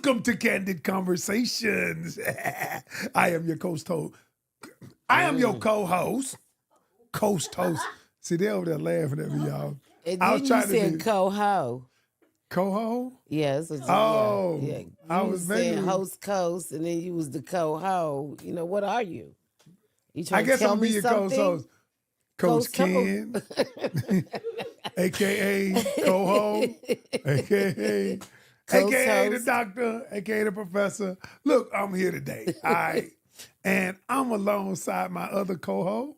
Welcome to Candid Conversations. I am your co-host. I am your co-host. Host. See, they over there laughing at me, y'all. And I then was trying you to said be co-ho. co-ho. Yes. Oh, yeah. You I was was saying maybe. host coast, and then you was the co-ho. You know, what are you? You I trying guess to tell I'm gonna be me your something? co-host. Coach Co-ho. Ken, aka co-ho, aka the doctor, aka the professor. Look, I'm here today. All right. And I'm alongside my other co-host.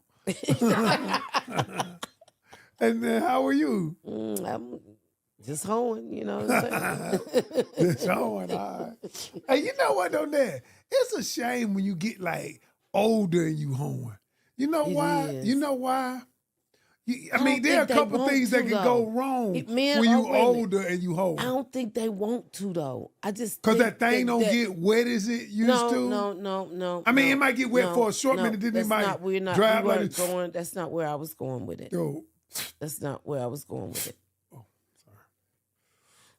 And then how are you? I'm just hoeing, you know what I'm saying? Just showing, all right. Hey, you know what though, Dad? It's a shame when you get like older and you hoeing. You know It why? is. You know why? I don't mean, there are a think they couple want things that to, can go though. wrong Men when or you women. older and you I hoeing. don't think they want to, though. I just Because think that thing don't get wet as it used to. No. I mean, it might get wet for a short minute, then it might dry up like going. That's not where I was going with it. Yo. That's not where I was going with it. Oh, sorry.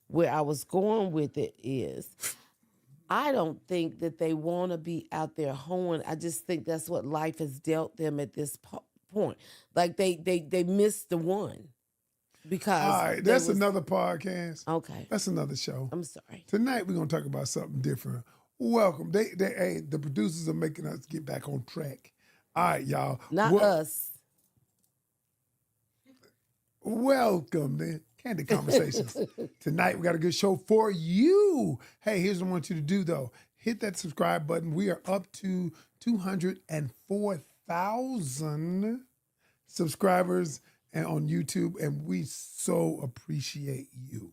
Where I was going with it is, I don't think that they want to be out there hoeing. I just think that's what life has dealt them at this point. Like they missed the one because. All right, that's another podcast. Okay, that's another show. I'm sorry. Tonight we're gonna talk about something different. Welcome. The producers are making us get back on track. All right, y'all. Not us. Welcome to Candid Conversations. Tonight we got a good show for you. Hey, here's what I want you to do though. Hit that subscribe button. We are up to 204,000 subscribers and on YouTube, and we so appreciate you.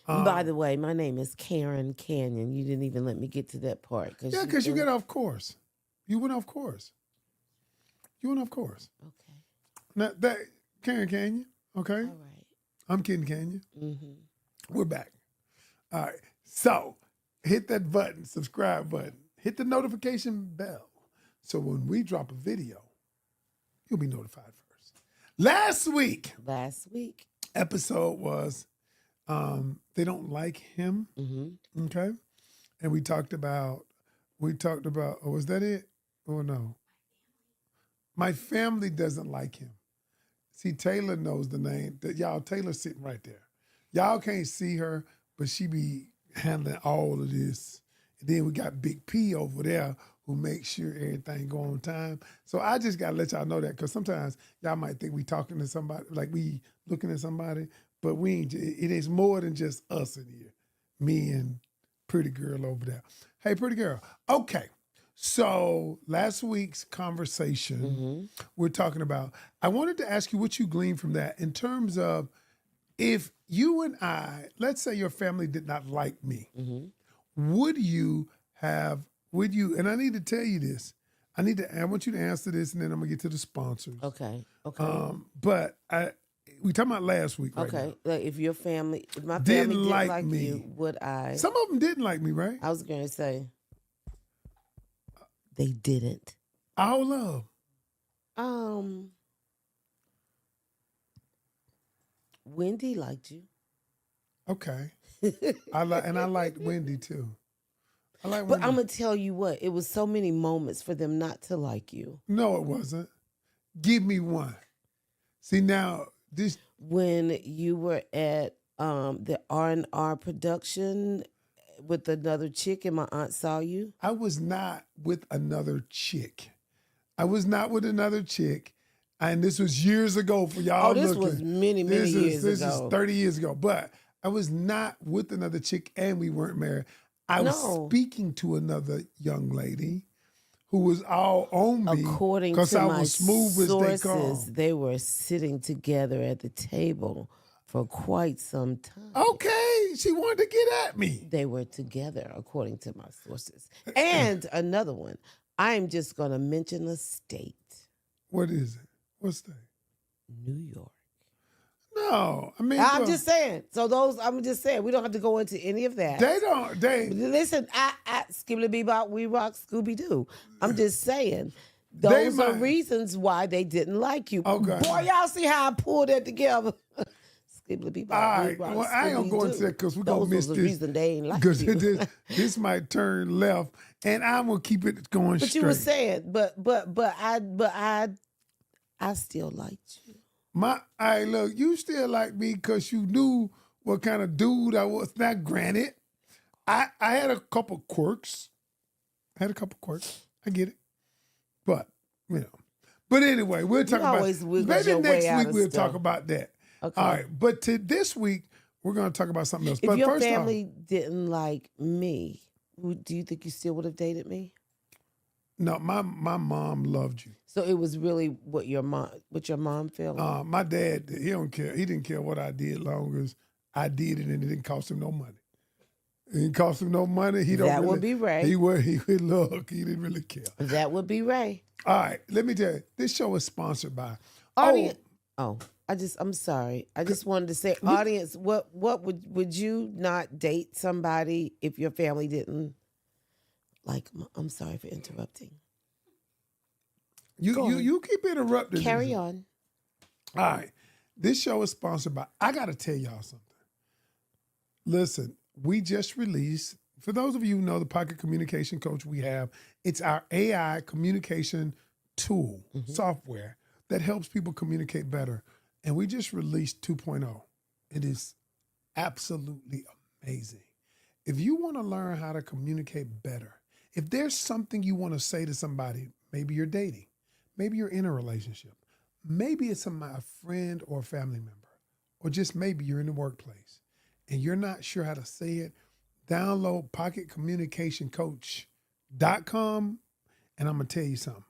By the way, my name is Karen Canion. You didn't even let me get to that part. Because you got off course. You went off course. Okay. Now, that Karen Canion, okay? All right. I'm Ken Canion. Mm-hmm. We're back. All right. So hit that button, subscribe button. Hit the notification bell. So when we drop a video, you'll be notified first. Last week episode was they don't like him. Mm-hmm. Okay. And we talked about, oh, was that it? Oh no. My family doesn't like him. See, Taylor knows the name. Taylor's sitting right there. Y'all can't see her, but she be handling all of this. And then we got Big P over there who makes sure everything go on time. So I just got to let y'all know that, because sometimes y'all might think we talking to somebody, like we looking at somebody, but we ain't. It is more than just us in here. Me and Pretty Girl over there. Hey, Pretty Girl. Okay. So last week's conversation, we're talking about, I wanted to ask you what you gleaned from that in terms of, if you and I, let's say your family did not like me, would you, and I need to tell you this, I want you to answer this, and then I'm gonna get to the sponsors. Okay. But we talking about last week, right? Okay. Like if my family Didn't didn't like like me. you, would I? Some of them didn't like me, right? I was going to say they didn't. All love. Wendy liked you. Okay. I liked Wendy too. I like But Wendy. I'm gonna tell you what, it was so many moments for them not to like you. No, it wasn't. Give me one. See now, this When you were at the R&R production with another chick and my aunt saw you. I was not with another chick. And this was years ago for y'all. Oh, this was many years ago. This is 30 years ago. But I was not with another chick, and we weren't married. I was speaking to another young lady who was all on me. According because to I my was smooth as they come. sources, they were sitting together at the table for quite some time. Okay, she wanted to get at me. They were together, according to my sources. And another one, I am just going to mention a state. What is it? What state? New York. No, I mean, I'm just saying. So I'm just saying, we don't have to go into any of that. Listen, Skibbly Bebop, We Rock, Scooby Doo. I'm just saying, those are reasons why they didn't like you. Okay. Boy, y'all see how I pulled that together. skibbly All bop, right. Well, I ain't gonna go into that because we're gonna Those miss was the this. reason they ain't like Because you. this might turn left, and I'm gonna keep it going But straight. you were saying, I still liked you. Look, you still like me because you knew what kind of dude I was. Now, granted, I had a couple quirks. I get it, but you know. But anyway, we'll talk You about always wiggled maybe your way next out week. of We'll talk stuff. about that. Okay. All right, but to this week we're gonna talk about something else. If But your first off, family didn't like me, do you think you still would have dated me? no, my mom loved you. So it was really what your mom felt. My dad, he don't care. He didn't care what I did, long as I did it and it didn't cost him no money. It didn't cost him no money. He don't That really. would be Ray. He would look. He didn't really care. That would be Ray. All right, let me tell you. This show is sponsored by. Audience. I'm sorry. I just wanted to say, audience, what would you not date somebody if your family didn't like? I'm sorry for interrupting. You keep interrupting. Carry on. All right, this show is sponsored by. I got to tell y'all something. Listen, we just released. For those of you who know the Pocket Communication Coach we have, it's our AI communication tool software that helps people communicate better. And we just released 2.0. It is absolutely amazing. If you want to learn how to communicate better, if there's something you want to say to somebody, maybe you're dating, maybe you're in a relationship, maybe it's a friend or a family member, or just maybe you're in the workplace and you're not sure how to say it, download pocketcommunicationcoach.com, and I'm going to tell you something.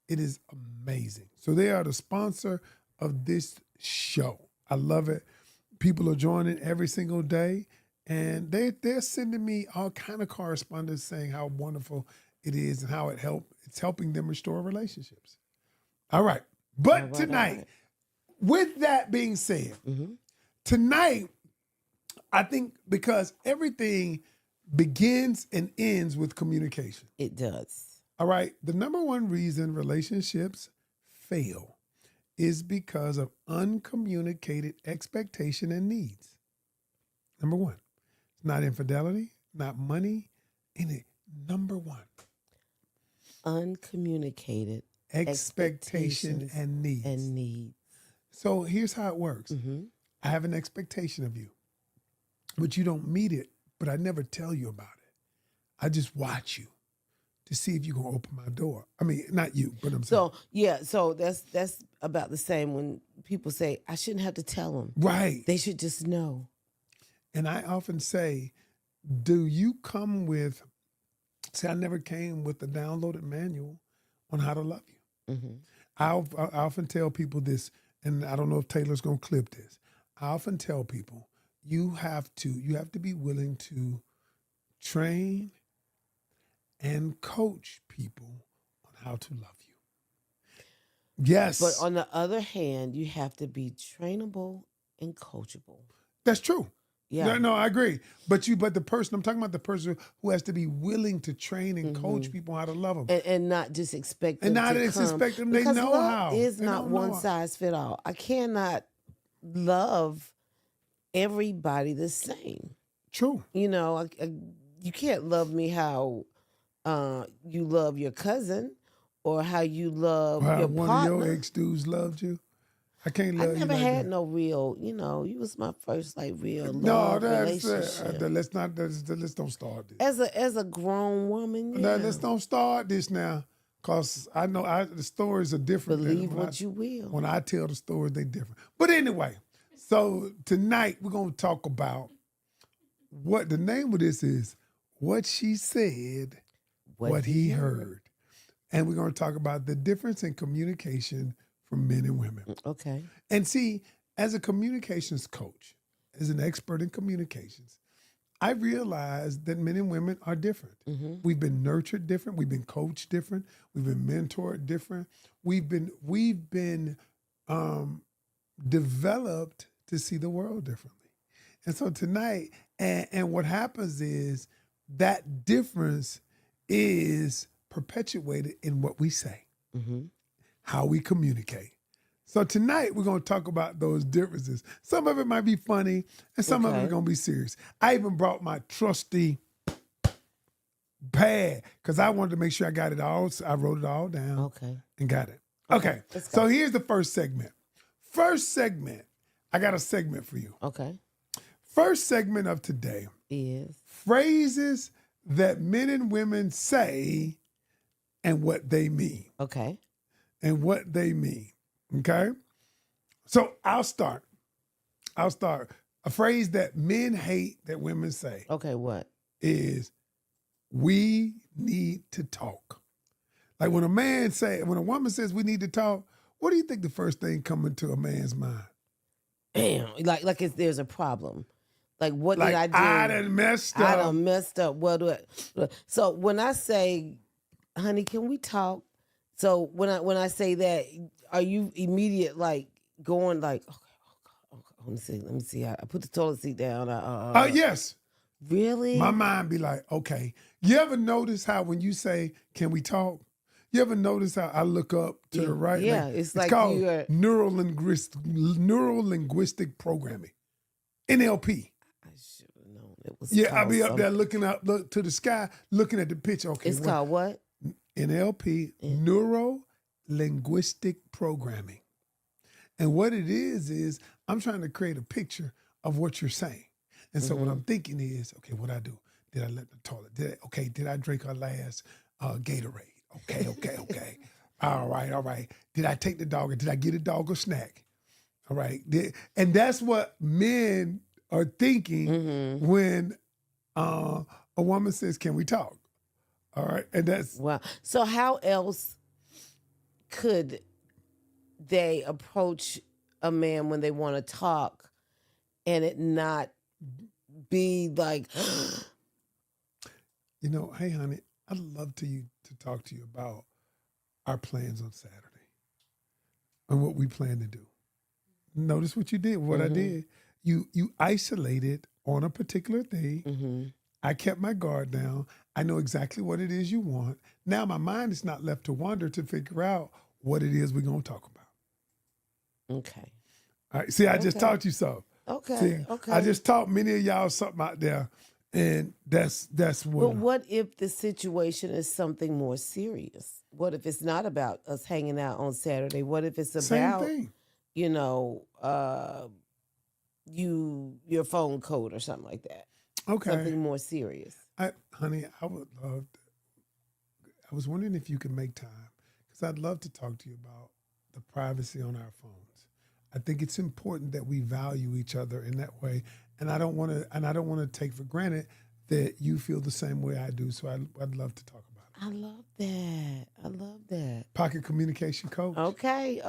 It is amazing. So they are the sponsor of this show. I love it. People are joining every single day, and they're sending me all kind of correspondence saying how wonderful it is and how it's helping them restore relationships. All right. But tonight, with that being said, tonight, I think because everything begins and ends with communication. It does. All right. The number one reason relationships fail is because of uncommunicated expectation and needs. Number one. It's not infidelity, not money, number one. Uncommunicated Expectation and needs. So here's how it works. I have an expectation of you, but you don't meet it, but I never tell you about it. I just watch you to see if you're going to open my door. I mean, not you, but I'm saying. So that's about the same when people say, I shouldn't have to tell them. Right. They should just know. And I often say, do you come with, see, I never came with the downloaded manual on how to love you. I often tell people this, and I don't know if Taylor's going to clip this. I often tell people, you have to be willing to train and coach people on how to love you. Yes. But on the other hand, you have to be trainable and coachable. That's true. Yeah. No, I agree. But the person, I'm talking about the person who has to be willing to train and coach people how to love them. And not just expect them And not to just come. expect them, they Because know love how. is They not don't one know. size fit all. I cannot love everybody the same. True. You know, you can't love me how you love your cousin or how you love your one partner. of your ex-dudes loved you. I can't love you. I never like had that. no real, you was my first real No, love that's relationship. let's don't start this. As a grown woman, No, let's don't start this now, cause I know the stories are different. Believe what you will. When I tell the stories, they different. But anyway, so tonight we're gonna talk about what the name of this is. What she said, what he heard, and we're gonna talk about the difference in communication from men and women. Okay. And see, as a communications coach, as an expert in communications, I realized that men and women are different. We've been nurtured different. We've been coached different. We've been mentored different. We've been developed to see the world differently. And so tonight, and what happens is that difference is perpetuated in what we say, how we communicate. So tonight we're going to talk about those differences. Some of it might be funny, and some of it Okay. is going to be serious. I even brought my trusty pad because I wanted to make sure I got it all. So I wrote it all down Okay. and got it. Okay. let's go. So here's the first segment. I got a segment for you. Okay. First segment of today, Is phrases that men and women say and what they mean. okay. And what they mean. Okay? So I'll start. A phrase that men hate that women say Okay. What? is we need to talk. Like when a woman says we need to talk, what do you think the first thing coming to a man's mind? Damn. Like if there's a problem. Like what Like did I do? I done messed up. I done messed up. What do I? So when I say, honey, can we talk? So when I say that, are you immediate like going like, okay, let me see. I put the toilet seat down. Yes. Really? My mind be like, okay. You ever notice how when you say, can we talk? You ever notice how I look up to the right? Yeah, it's like called you are. neuro-linguistic programming, NLP. I should have known it was. Yeah, I be up called there look to the sky, looking at the picture. Okay, It's called what? NLP, neuro-linguistic programming. And what it is I'm trying to create a picture of what you're saying. And so what I'm thinking is, okay, what I do? Did I let the toilet? Did I drink her last Gatorade? Okay. All right. Did I take the dog or did I get a dog a snack? All right. And that's what men are thinking when a woman says, can we talk? All right. And that's Wow. So how else could they approach a man when they want to talk and it not be like, hey, honey, I'd love to talk to you about our plans on Saturday and what we plan to do. Notice what you did, what I did. You isolated on a particular thing. I kept my guard down. I know exactly what it is you want. Now my mind is not left to wander to figure out what it is we're going to talk about. okay. All right. See, I just taught you something. Okay. See, Okay. I just taught many of y'all something out there, and that's what. But what if the situation is something more serious? What if it's not about us hanging out on Saturday? What if it's Same about, thing. your phone code or something like that? Okay. Something more serious. Honey, I would love to. I was wondering if you could make time because I'd love to talk to you about the privacy on our phones. I think it's important that we value each other in that way, and I don't want to take for granted that you feel the same way I do. So I'd love to talk about it. I love that. Pocket communication coach. Okay.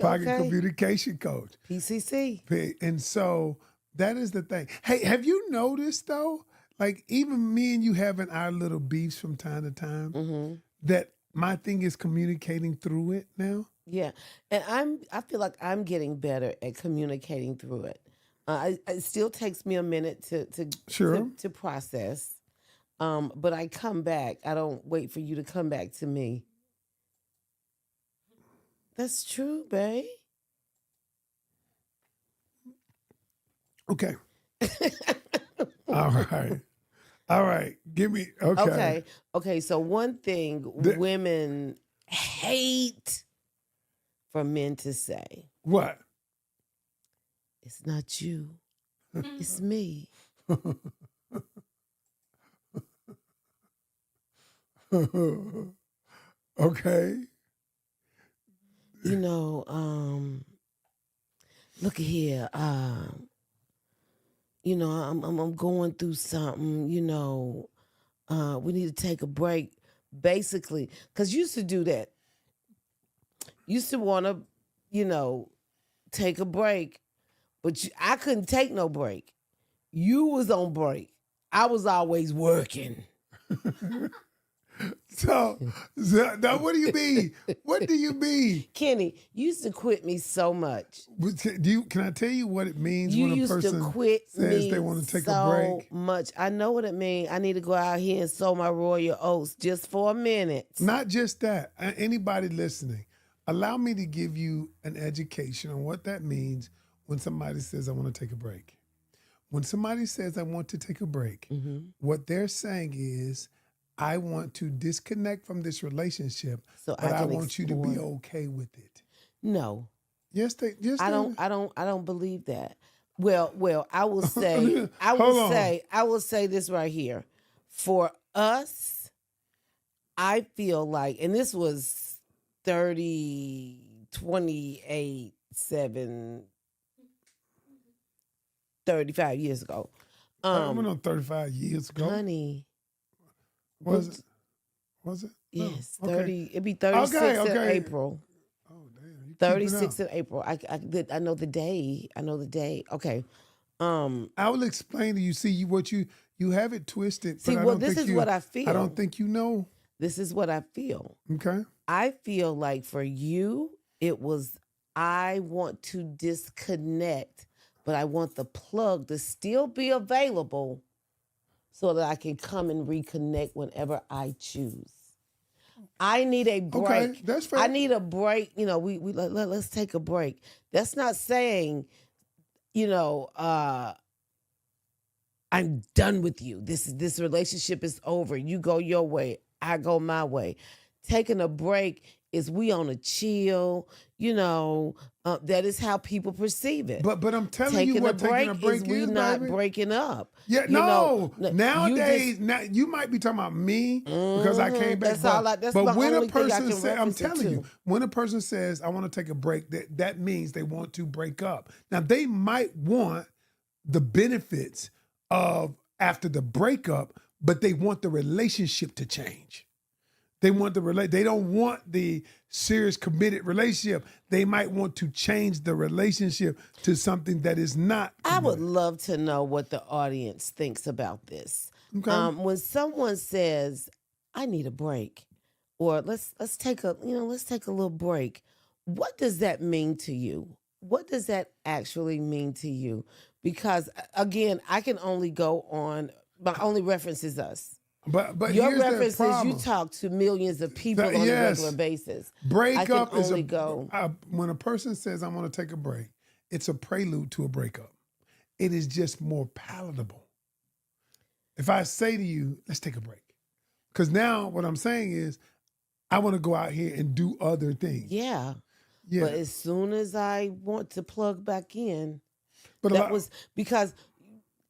Pocket communication coach. PCC. And so that is the thing. Hey, have you noticed though, like even me and you having our little beefs from time to time, that my thing is communicating through it now? Yeah, and I feel like I'm getting better at communicating through it. It still takes me a minute to process, but I come back. I don't wait for you to come back to me. That's true, babe. Okay. All right. Give me Okay. So one thing women hate for men to say, what? it's not you, it's me. Okay. Look at here. I'm going through something. We need to take a break. Basically, because used to do that. Used to want to, take a break, but I couldn't take no break. You was on break. I was always working. So now what do you mean? What do you mean? Kenny, you used to quit me so much. Can I tell you what it means You when a used person to quit says me they want to take a so break? much. I know what it means. I need to go out here and sow my royal oats just for a minute. Not just that. Anybody listening, Allow me to give you an education on what that means when somebody says, I want to take a break. When somebody says, I want to take a break, what they're saying is, I want to disconnect from this relationship, So but I I can want you to be explore. okay with it. No, Yes, I don't believe that. Well, I will say, hold on. I will say this right here. For us, I feel like, and this was 30, 28, 7, 35 years ago. I went on 35 years ago. Honey, Was booked, it? Was it? No. yes, Okay. 30, it'd be Okay, 36 in okay. April. Oh, damn. You keeping up. 36 in April. I know the day. I know the day. Okay. Um, I will explain to you. See, you have it twisted, but See, well, this is what I I don't feel. think you know. This is what I feel. Okay. I feel like for you, it was, I want to disconnect, but I want the plug to still be available so that I can come and reconnect whenever I choose. I need a Okay. break. That's I fair. need a break. Let's take a break. That's not saying, you know, I'm done with you. This relationship is over. You go your way, I go my way. Taking a break is we on a chill, that is how people perceive it. But I'm telling you Taking a what taking a break is break we is, not baby. breaking up. Yeah, You know, no. you just Nowadays, now you might be talking about me because I came back. that's But the when a only thing I person can says, I'm reference it telling you, to. when a person says, I want to take a break, that means they want to break up. Now they might want the benefits of after the breakup, but they want the relationship to change. They want they don't want the serious committed relationship. They might want to change the relationship to something that is not I would committed. love to know what the audience thinks about this. Okay. When someone says, "I need a break," or let's take a let's take a little break, what does that mean to you? What does that actually mean to you? Because again, I can only go on. My only reference is us. But Your here's the reference is you problem. talk to millions of people on a regular Yes, basis. I can breakup is only go. when a person says I want to take a break, it's a prelude to a breakup. It is just more palatable. If I say to you, let's take a break. Because now what I'm saying is I want to go out here and do other things. Yeah. Yeah. But as soon as I want to plug back in, But a that lot was because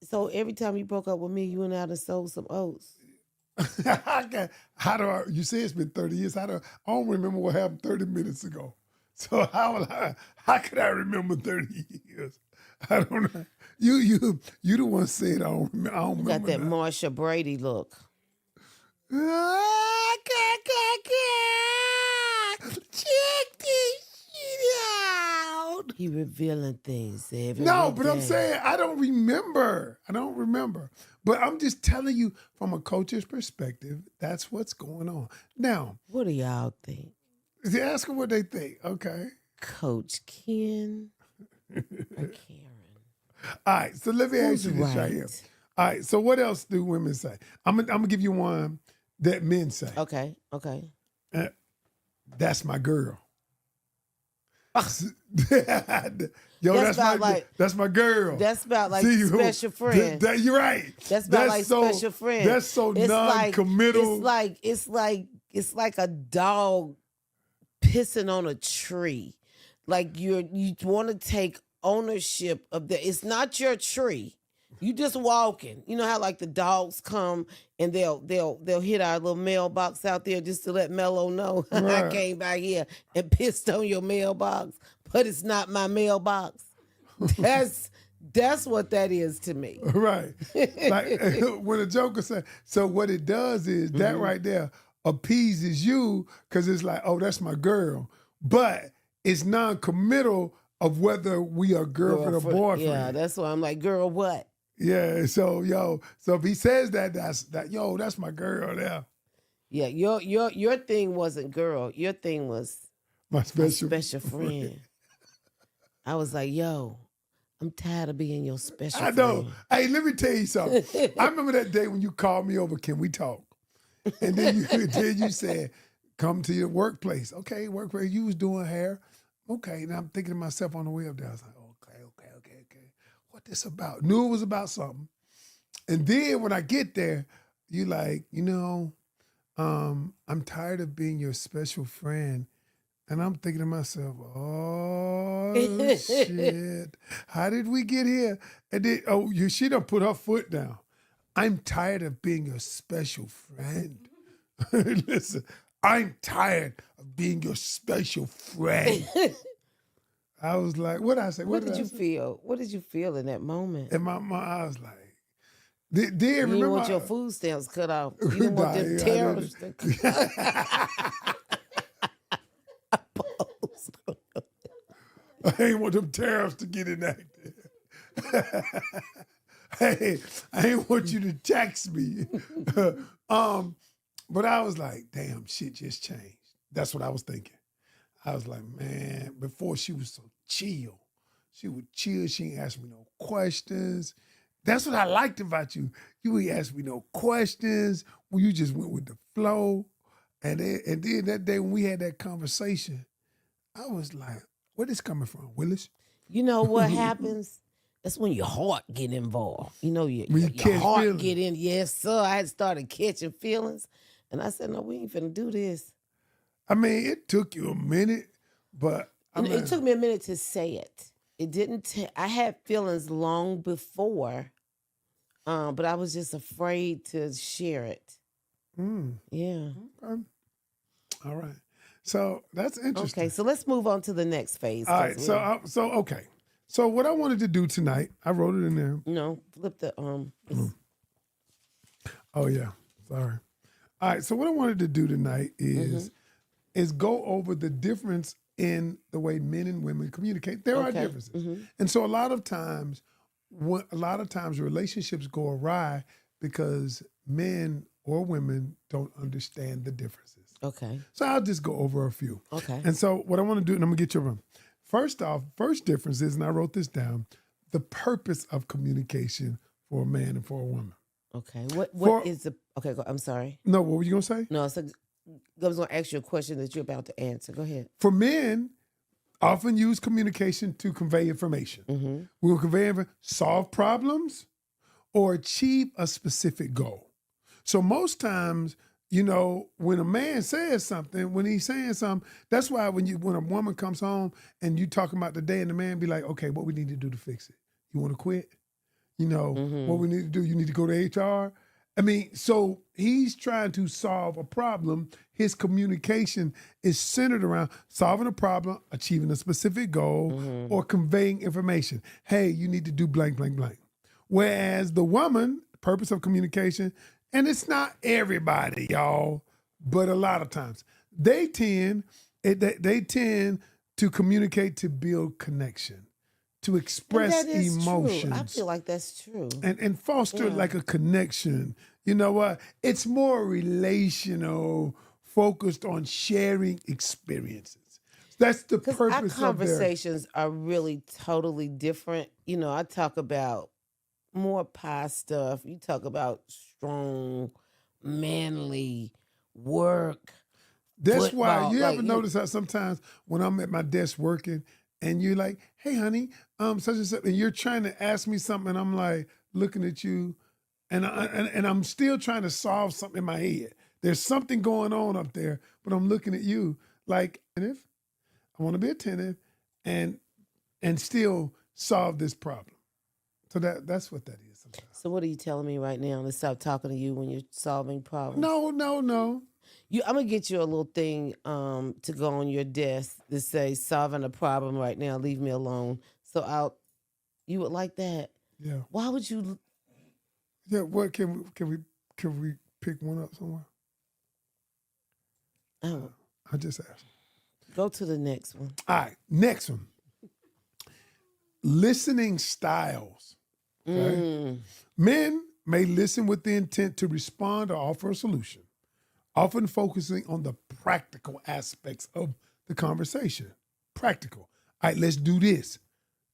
so every time you broke up with me, you went out and sold some oats. how do I you say it's been 30 years? I don't remember what happened 30 minutes ago. So how could I remember 30 years? I don't know. You the one said I don't You got remember that that. Marsha Brady look. Check this shit out. He revealing things every No, but I'm day. saying I don't remember. I don't remember. But I'm just telling you from a coach's perspective, that's what's going on. Now, What do y'all think? ask them what they think. Okay. Coach Ken or Karen? All right. So let me ask Who's you this right here. right? All right. So what else do women say? I'm gonna give you one that men say. Okay, okay. That's my girl. Yo, That's about that's my girl. that's about like See, special friend. you're right. That's about like special friend. That's so non-committal. It's like a dog pissing on a tree. Like you want to take ownership of the. It's not your tree. You just walking. You know how like the dogs come and they'll hit our little mailbox out there just to let Mello know I Right. came back here and pissed on your mailbox, but it's not my mailbox. That's what that is to me. Right. Like when a joker said, so what it does is that right there appeases you because it's like, oh, that's my girl. But it's non-committal of whether we are girlfriend or boyfriend. Yeah, that's why I'm like, girl, what? Yeah, so so if he says that's my girl there. Yeah, your thing wasn't girl. Your thing was My my special special friend. I was like, yo, I'm tired of being your special I know. friend. Hey, let me tell you something. I remember that day when you called me over, can we talk? And then you then you said, Come to your workplace. Okay, workplace, you was doing hair. Okay, now I'm thinking to myself on the way up there. I was like, okay. What this about? Knew it was about something. And then when I get there, you like, I'm tired of being your special friend. And I'm thinking to myself, oh shit, how did we get here? And then, she done put her foot down. I'm tired of being your special friend. Listen, I'm tired of being your special friend. I was like, what did I say? What did you feel? What did you feel in that moment? And I was like, then You remember didn't want your food stamps cut off. You didn't want them Nah, tariffs to cut I ain't want them tariffs to get enacted. Hey, I ain't want you to tax me. But I was like, damn, shit just changed. That's what I was thinking. I was like, man, before she was so chill. She would chill. She ain't ask me no questions. That's what I liked about you. You ain't ask me no questions. Well, you just went with the flow. And then that day when we had that conversation, I was like, where this coming from, Willis? You know what happens? That's when your heart get involved. You know, your catch heart feelings. get in. Yes, sir. I had started catching feelings. And I said, no, we ain't finna do this. I mean, it took you a minute, but It took me a minute to say it. It didn't. I had feelings long before, but I was just afraid to share it. Yeah. Okay. All right. So that's interesting. Okay, so let's move on to the next phase. All right. So okay. So what I wanted to do tonight, I wrote it in there. No, flip the Oh yeah. Sorry. All right. So what I wanted to do tonight is go over the difference in the way men and women communicate. There are differences, and so a lot of times relationships go awry because men or women don't understand the differences. Okay. So I'll just go over a few. Okay. And so what I want to do, and I'm gonna get your room. First off, first difference is, and I wrote this down, the purpose of communication for a man and for a woman. Okay. What is the okay? I'm sorry. No, what were you gonna say? No, I was going to ask you a question that you're about to answer. Go ahead. For men, often use communication to convey information. We will convey, solve problems, or achieve a specific goal. So most times, when a man says something, when he's saying something, that's why when a woman comes home and you talking about the day, and the man be like, okay, what we need to do to fix it? You want to quit? What we need to do? You need to go to HR? I mean, so he's trying to solve a problem. His communication is centered around solving a problem, achieving a specific goal, or conveying information. Hey, you need to do blank, blank, blank. Whereas the woman, purpose of communication, and it's not everybody, y'all, but a lot of times, they tend to communicate to build connection, to express emotions. True. I feel like that's true. And foster like a connection. You know what? It's more relational, focused on sharing experiences. That's the purpose our of their conversations are really totally different. I talk about more pie stuff. You talk about strong, manly work. That's football. why you Like, ever notice how sometimes when I'm at my desk working and you're like, hey honey, such and such, and you're trying to ask me something, and I'm like looking at you, and I'm still trying to solve something in my head. There's something going on up there, but I'm looking at you like, I want to be attentive and still solve this problem. So that's what that is sometimes. So what are you telling me right now to stop talking to you when you're solving problems? No. I'm gonna get you a little thing to go on your desk that says solving a problem right now. Leave me alone. So you would like that? Yeah. Why would you? Yeah. What can we pick one up somewhere? Oh, I just asked. go to the next one. All right, next one. Listening styles. Okay? Men may listen with the intent to respond or offer a solution, often focusing on the practical aspects of the conversation. Practical. All right, let's do this.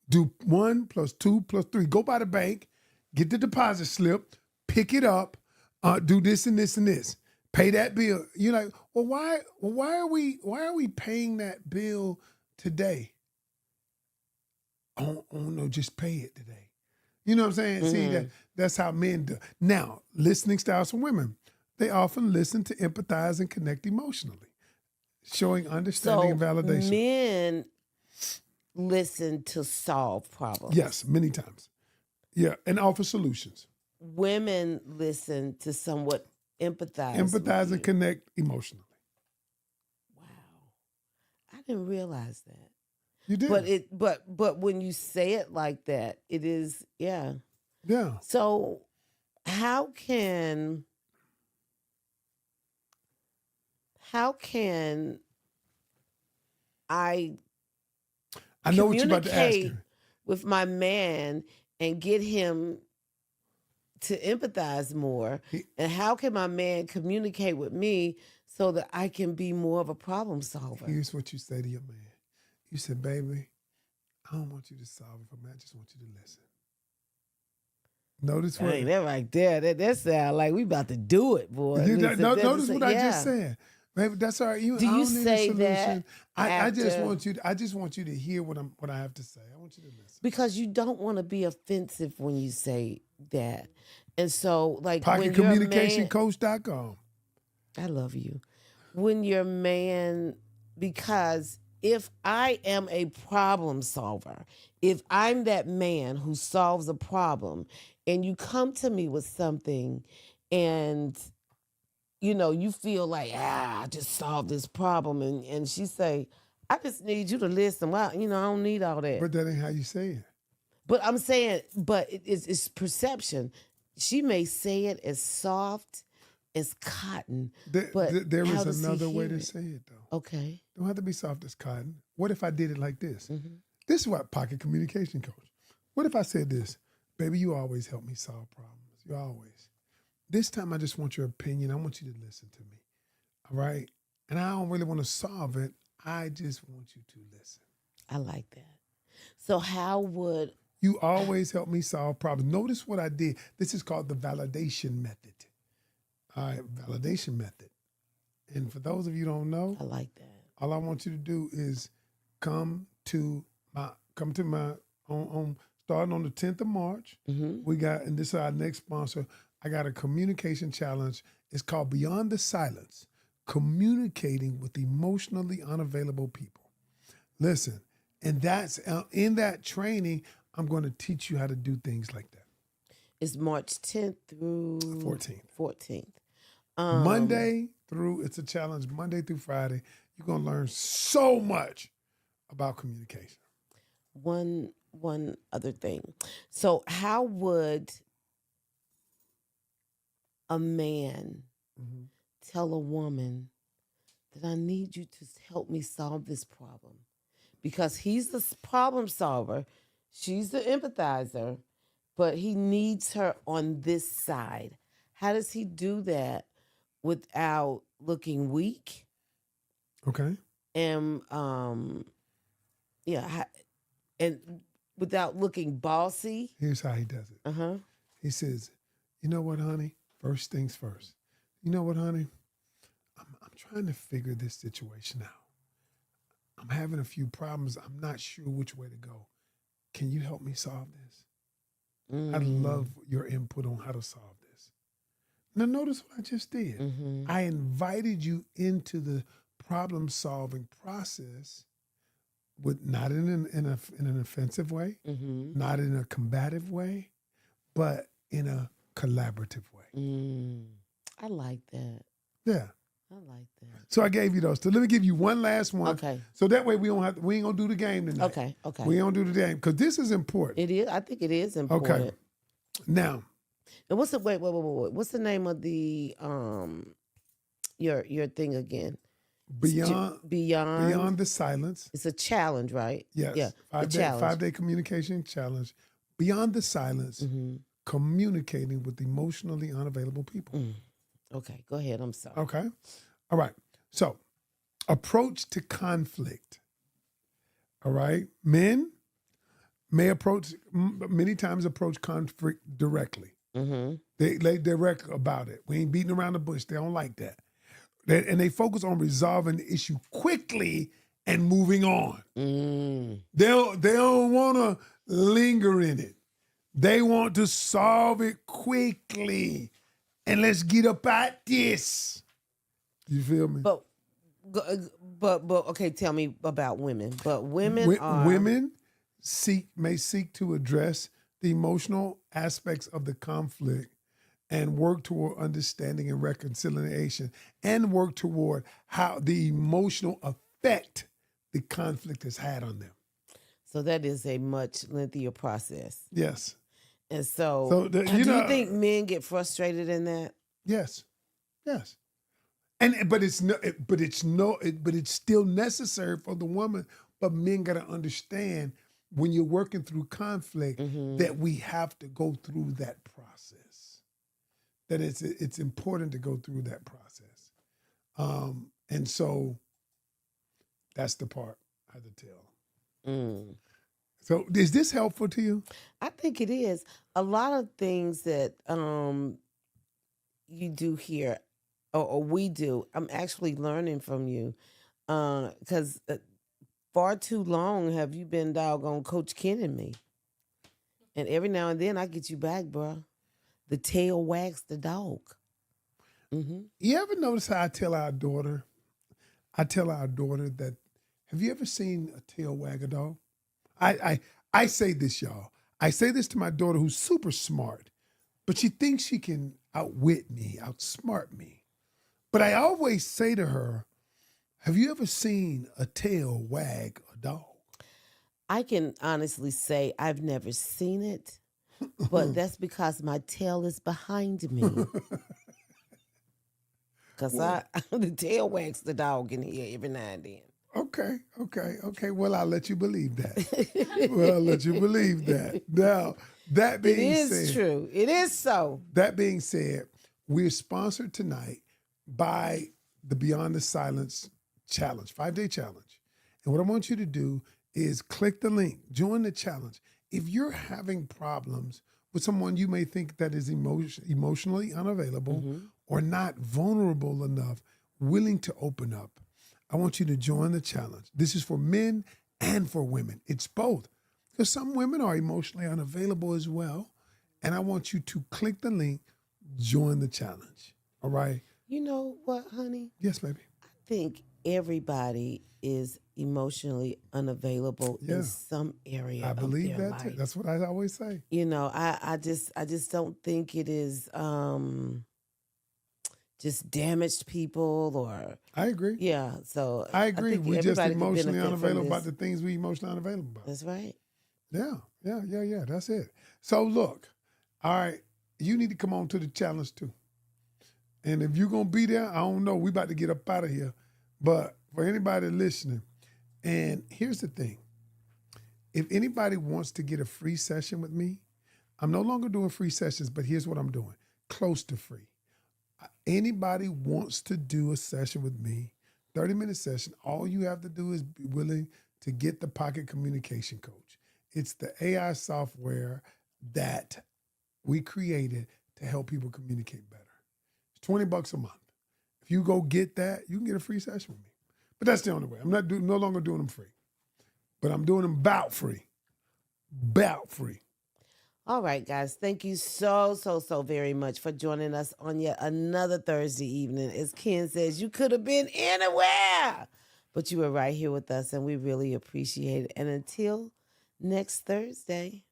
Do 1 + 2 + 3. Go by the bank, get the deposit slip, pick it up, do this and this and this. Pay that bill. You're like, well, why are we paying that bill today? Oh no, just pay it today. You know what I'm saying? See, that's how men do. Now, listening styles for women. They often listen to empathize and connect emotionally, showing understanding and So validation. men listen to solve problems. Yes, many times. Yeah, and offer solutions. Women listen to somewhat empathize. with Empathize you. and connect emotionally. Wow, I didn't realize that. You did. But when you say it like that, it is yeah. Yeah. So how can I I know what you're about to ask communicate her. with my man and get him to empathize more? And how can my man communicate with me so that I can be more of a problem solver? Here's what you say to your man. You said, baby, I don't want you to solve it for me. I just want you to listen. Notice what Dang, that right there. That sound like we about to do it, boy. notice what I just said. Baby, that's all right. Do I you don't need a say solution. that I just after- want you to hear what I have to say. I want you to listen. Because you don't want to be offensive when you say that. And so like PocketCommunicationCoach.com. I love you. When your man, because if I am a problem solver, if I'm that man who solves a problem and you come to me with something and you feel like, I just solved this problem. And she say, I just need you to listen. Well, I don't need all that. But that ain't how you say it. But I'm saying, but it's perception. She may say it as soft as cotton. But There how is does he another way hear to it? say it, though. Okay. Don't have to be soft as cotton. What if I did it like this? Mm-hmm. This is what Pocket Communication Coach. What if I said this? Baby, you always help me solve problems. You always. This time I just want your opinion. I want you to listen to me. All right? And I don't really want to solve it. I just want you to listen. I like that. So how would you always help me solve problems? Notice what I did. This is called the validation method. All right, validation method. And for those of you who don't know, I like that. all I want you to do is come to my on starting on the 10th of March. Mm-hmm. We got, and this is our next sponsor. I got a communication challenge. It's called Beyond the Silence, Communicating with Emotionally Unavailable People. Listen, and that's in that training, I'm going to teach you how to do things like that. It's March 10th through 14th. Monday through, it's a challenge, Monday through Friday. You're going to learn so much about communication. One other thing. So how would a man tell a woman that I need you to help me solve this problem? Because he's the problem solver, she's the empathizer, but he needs her on this side. How does he do that without looking weak? Okay. And and without looking bossy. Here's how he does it. He says, you know what, honey? First things first. You know what, honey? I'm trying to figure this situation out. I'm having a few problems. I'm not sure which way to go. Can you help me solve this? I'd love your input on how to solve this. Now, notice what I just did. I invited you into the problem-solving process, with not in an offensive way, not in a combative way, but in a collaborative way. I like that. Yeah. I like that. So I gave you those. So let me give you one last one. Okay. So that way we ain't gonna do the game tonight. Okay. We ain't gonna do the game because this is important. It is. I think it is important. Okay. Now. And what's the wait? What's the name of the your thing again? Beyond the Silence. It's a challenge, right? Yes. Yeah. 5-day communication challenge. Beyond the Silence, communicating with emotionally unavailable people. Okay, go ahead. I'm sorry. Okay. All right. So, approach to conflict. All right. Men may many times approach conflict directly. They're direct about it. We ain't beating around the bush. They don't like that. And they focus on resolving the issue quickly and moving on. They don't want to linger in it. They want to solve it quickly. And let's get up at this. You feel me? But okay, tell me about women. But women are Women may seek to address the emotional aspects of the conflict and work toward understanding and reconciliation, and work toward how the emotional effect the conflict has had on them. So that is a much lengthier process. Yes. And so do you think men get frustrated in that? Yes. Yes. But it's still necessary for the woman. But men got to understand when you're working through conflict that we have to go through that process. That it's important to go through that process. And so that's the part I had to tell. So is this helpful to you? I think it is. A lot of things that you do here, or we do, I'm actually learning from you. Because far too long have you been doggone Coach Ken and me. And every now and then I get you back, bro. The tail wags the dog. You ever notice how I tell our daughter that, have you ever seen a tail wag a dog? I say this, y'all. I say this to my daughter who's super smart, but she thinks she can outwit me, outsmart me. But I always say to her, have you ever seen a tail wag a dog? I can honestly say I've never seen it, but that's because my tail is behind me. Because the tail wags the dog in here every now and then. Okay. Well, I'll let you believe that. Now, that being said. It is true. It is so. That being said, we're sponsored tonight by the Beyond the Silence Challenge, 5-day challenge. And what I want you to do is click the link, join the challenge. If you're having problems with someone you may think that is emotionally unavailable or not vulnerable enough, willing to open up, I want you to join the challenge. This is for men and for women. It's both. Because some women are emotionally unavailable as well. And I want you to click the link, join the challenge. All right? You know what, honey? Yes, baby. I think everybody is emotionally unavailable in some area. I believe of their that too. life. That's what I always say. You know, I just don't think it is just damaged people or I agree. yeah. So I agree. I think We're just everybody could emotionally benefit from unavailable about this. the things we emotionally unavailable about. That's right. Yeah. That's it. So look, all right, you need to come on to the challenge too. And if you're gonna be there, I don't know. We about to get up out of here. But for anybody listening, and here's the thing. If anybody wants to get a free session with me, I'm no longer doing free sessions, but here's what I'm doing. Close to free. Anybody wants to do a session with me, 30-minute session, all you have to do is be willing to get the Pocket Communication Coach. It's the AI software that we created to help people communicate better. It's $20 a month. If you go get that, you can get a free session with me. But that's the only way. I'm no longer doing them free. But I'm doing them about free. About free. All right, guys. Thank you so very much for joining us on yet another Thursday evening. As Ken says, you could have been anywhere, but you were right here with us, and we really appreciate it. And until next Thursday.